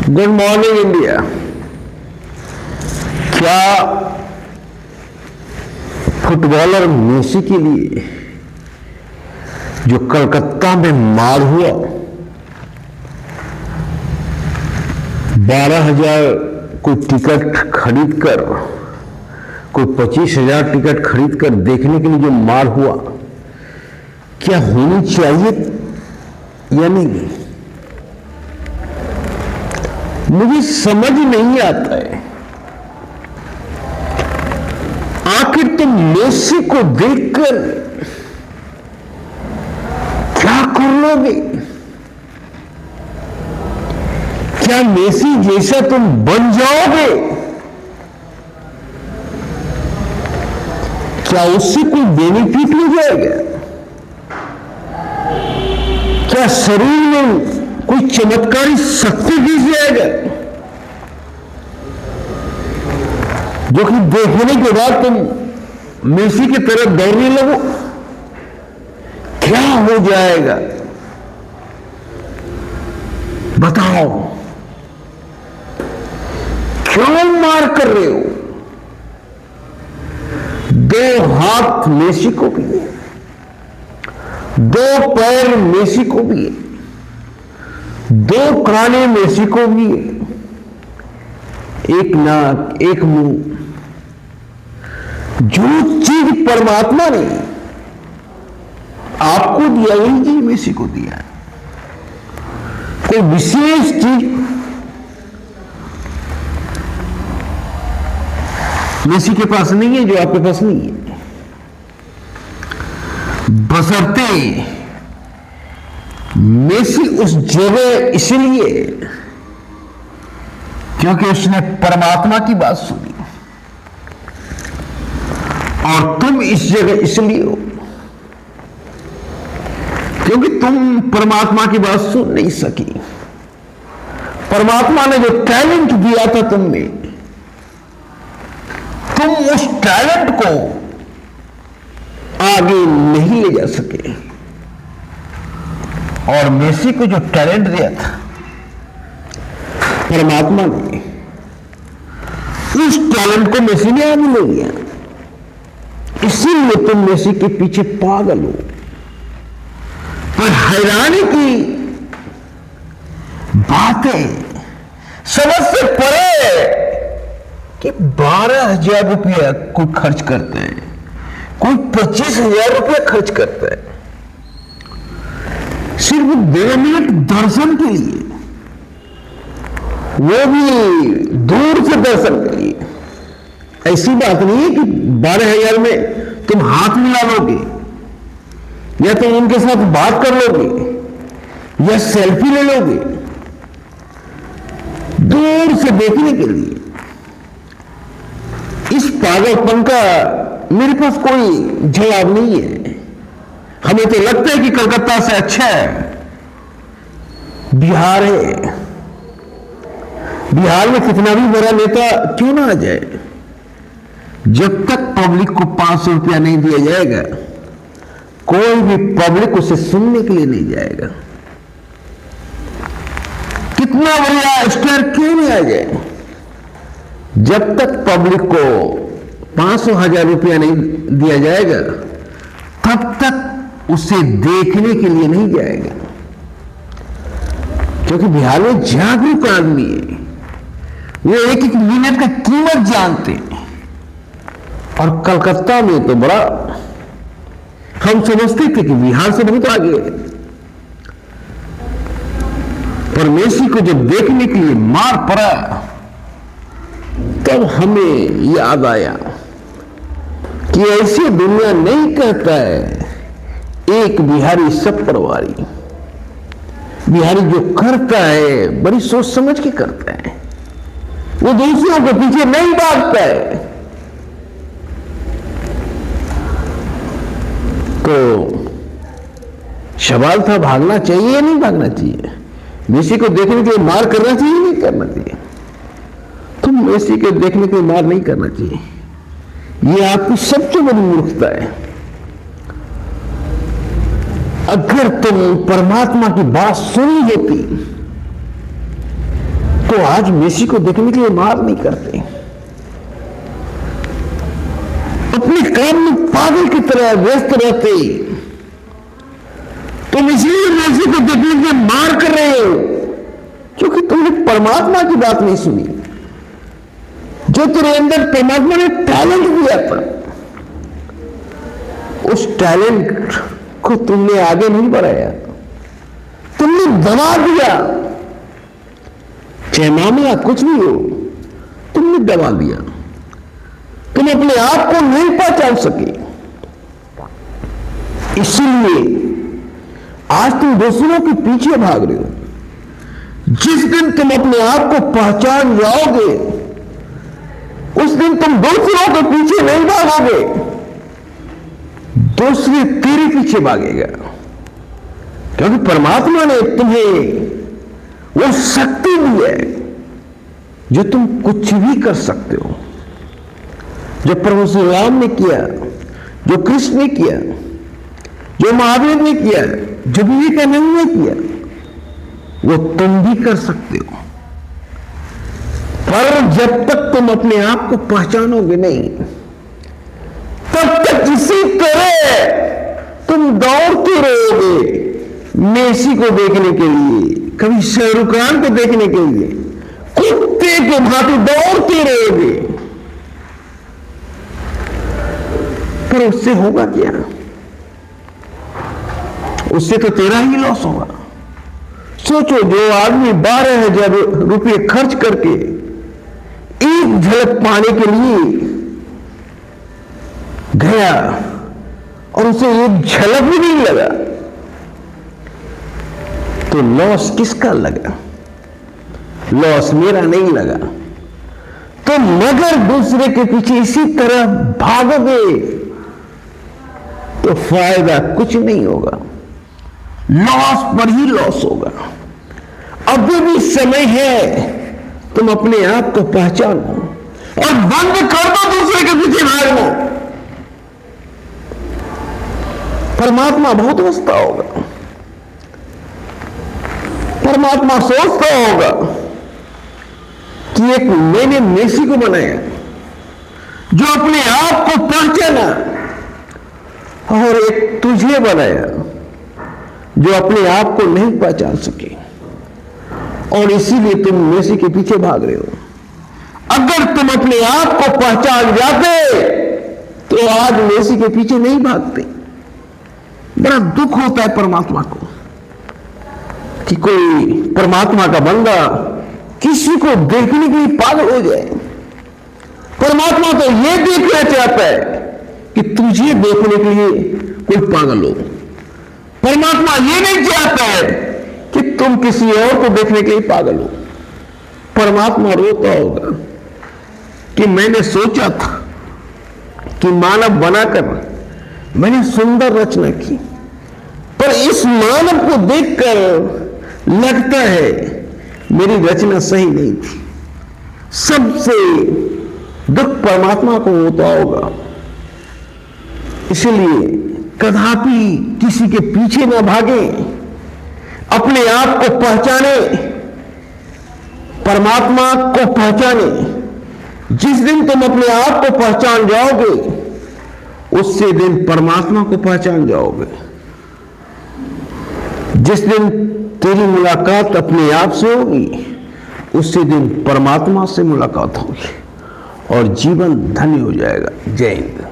Good morning India. क्या footballer Messi के लिए जो कलकत्ता में मार हुआ, 12,000 कोई टिकट खरीदकर, कोई 25,000 टिकट खरीदकर देखने के लिए जो मार हुआ, क्या होनी चाहिए या नहीं? मुझे समझ नहीं आता है। आखिर तुम मेसी को देखकर क्या कर लोगे? क्या मेसी जैसा तुम बन जाओगे? क्या उससे कोई बेनिफिट हो जाएगा? क्या शरीर में कोई चमत्कारी शक्ति दी जाएगा जो कि देखने के बाद तुम मेसी की तरफ दौड़ने लगो? क्या हो जाएगा बताओ? क्यों मार कर रहे हो? 2 हाथ मेसी को भी है, 2 पैर मेसी को भी है, 2 काने मेसी को भी है, 1 नाक, 1 मुंह। जो चीज परमात्मा ने आपको दिया वही चीज मेसी को दिया है। कोई विशेष चीज मेसी के पास नहीं है जो आपके पास नहीं है, बशर्ते मेसी उस जगह इसलिए क्योंकि उसने परमात्मा की बात सुनी, और तुम इस जगह इसलिए हो क्योंकि तुम परमात्मा की बात सुन नहीं सकी। परमात्मा ने जो टैलेंट दिया था तुम में, तुम उस टैलेंट को आगे नहीं ले जा सके। और मेसी को जो टैलेंट दिया था परमात्मा ने, उस टैलेंट को मेसी ने आगे ले लिया। इसीलिए तुम मेसी के पीछे पागल हो। पर हैरानी की बात है, समझ से परे कि 12,000 रुपया कोई खर्च करता है, कोई 25,000 रुपया खर्च करता है सिर्फ 2 मिनट दर्शन के लिए, वो भी दूर से दर्शन के लिए। ऐसी बात नहीं है कि 12,000 में तुम हाथ मिला लोगे, या तुम उनके साथ बात कर लोगे, या सेल्फी ले लोगे। दूर से देखने के लिए इस पागलपन का मेरे पास कोई जवाब नहीं है। हमें तो लगता है कि कलकत्ता से अच्छा है बिहार है। बिहार में कितना भी बड़ा नेता क्यों ना आ जाए, जब तक पब्लिक को 500 रुपया नहीं दिया जाएगा, कोई भी पब्लिक उसे सुनने के लिए नहीं जाएगा। कितना बड़ा स्टार क्यों नहीं आ जाए, जब तक पब्लिक को 500,000 रुपया नहीं दिया जाएगा, तब तक उसे देखने के लिए नहीं जाएगा। क्योंकि बिहार में जागरूक आदमी है, वो एक एक मिनट का कीमत जानते हैं। और कलकत्ता में तो बड़ा हम समझते थे कि बिहार से बहुत आगे है, पर मेसी को जब देखने के लिए मार पड़ा, तब हमें याद आया कि ऐसी दुनिया नहीं कहता है एक बिहारी सब परवारी। बिहारी जो करता है बड़ी सोच समझ के करता है, वो दूसरों के पीछे नहीं भागता है। तो सवाल था, भागना चाहिए या नहीं भागना चाहिए? मेसी को देखने के लिए मार करना चाहिए नहीं करना चाहिए? तो मेसी को देखने के लिए मार नहीं करना चाहिए। ये आपकी सबसे बड़ी मूर्खता है। अगर तुम परमात्मा की बात सुनी होती तो आज मेसी को देखने के लिए मार नहीं करते, अपने काम में पागल की तरह व्यस्त रहते। तुम इसलिए मेसी को देखने के लिए मार कर रहे हो क्योंकि तुमने परमात्मा की बात नहीं सुनी, जो तेरे अंदर परमात्मा ने टैलेंट दिया था, उस टैलेंट को तुमने आगे नहीं बढ़ाया, तुमने दबा दिया। चाहे मामला कुछ भी हो, तुमने दबा दिया। तुम अपने आप को नहीं पहचान सके, इसलिए आज तुम दूसरों के पीछे भाग रहे हो। जिस दिन तुम अपने आप को पहचान जाओगे, उस दिन तुम दूसरों के पीछे नहीं भागोगे, दूसरे तेरे पीछे भागेगा। क्योंकि परमात्मा ने तुम्हें वो शक्ति दी है जो तुम कुछ भी कर सकते हो। जो प्रभु श्री राम ने किया, जो कृष्ण ने किया, जो महावीर ने किया, जो विवेकानंद ने किया, वो तुम भी कर सकते हो। पर जब तक तुम अपने आप को पहचानोगे नहीं, तब तक इसी तरह तुम दौड़ते रहोगे मेसी को देखने के लिए, कभी शाहरुख खान को देखने के लिए, कुत्ते के भांति दौड़ते रहोगे। पर उससे होगा क्या? उससे तो तेरा ही लॉस होगा। सोचो, जो आदमी 12,000 रुपये खर्च करके एक झलक पाने के लिए गया और उसे एक झलक भी नहीं लगा, तो लॉस किसका लगा? लॉस मेरा नहीं लगा। तो मगर दूसरे के पीछे इसी तरह भागोगे तो फायदा कुछ नहीं होगा, लॉस पर ही लॉस होगा। अभी भी समय है, तुम अपने आप को पहचानो और बंद कर दो दूसरे के पीछे भागना। परमात्मा बहुत हंसता होगा, परमात्मा सोचता होगा कि एक मैंने मेसी को बनाया जो अपने आप को पहचाना, और एक तुझे बनाया जो अपने आप को नहीं पहचान सके, और इसीलिए तुम मेसी के पीछे भाग रहे हो। अगर तुम अपने आप को पहचान जाते तो आज मेसी के पीछे नहीं भागते। बड़ा दुख होता है परमात्मा को कि कोई परमात्मा का बंदा किसी को देखने के लिए पागल हो जाए। परमात्मा तो यह देखना चाहता है कि तुझे देखने के लिए कोई पागल हो। परमात्मा यह नहीं चाहता है कि तुम किसी और को देखने के लिए पागल हो। परमात्मा रोता होगा कि मैंने सोचा था कि मानव बनाकर मैंने सुंदर रचना की, पर इस मानव को देखकर लगता है मेरी रचना सही नहीं थी। सबसे दुख परमात्मा को होता होगा। इसलिए कदापि किसी के पीछे ना भागे, अपने आप को पहचाने, परमात्मा को पहचाने। जिस दिन तुम अपने आप को पहचान जाओगे, उससे दिन परमात्मा को पहचान जाओगे। जिस दिन तेरी मुलाकात अपने आप से होगी, उसी दिन परमात्मा से मुलाकात होगी और जीवन धन्य हो जाएगा। जय हिंद।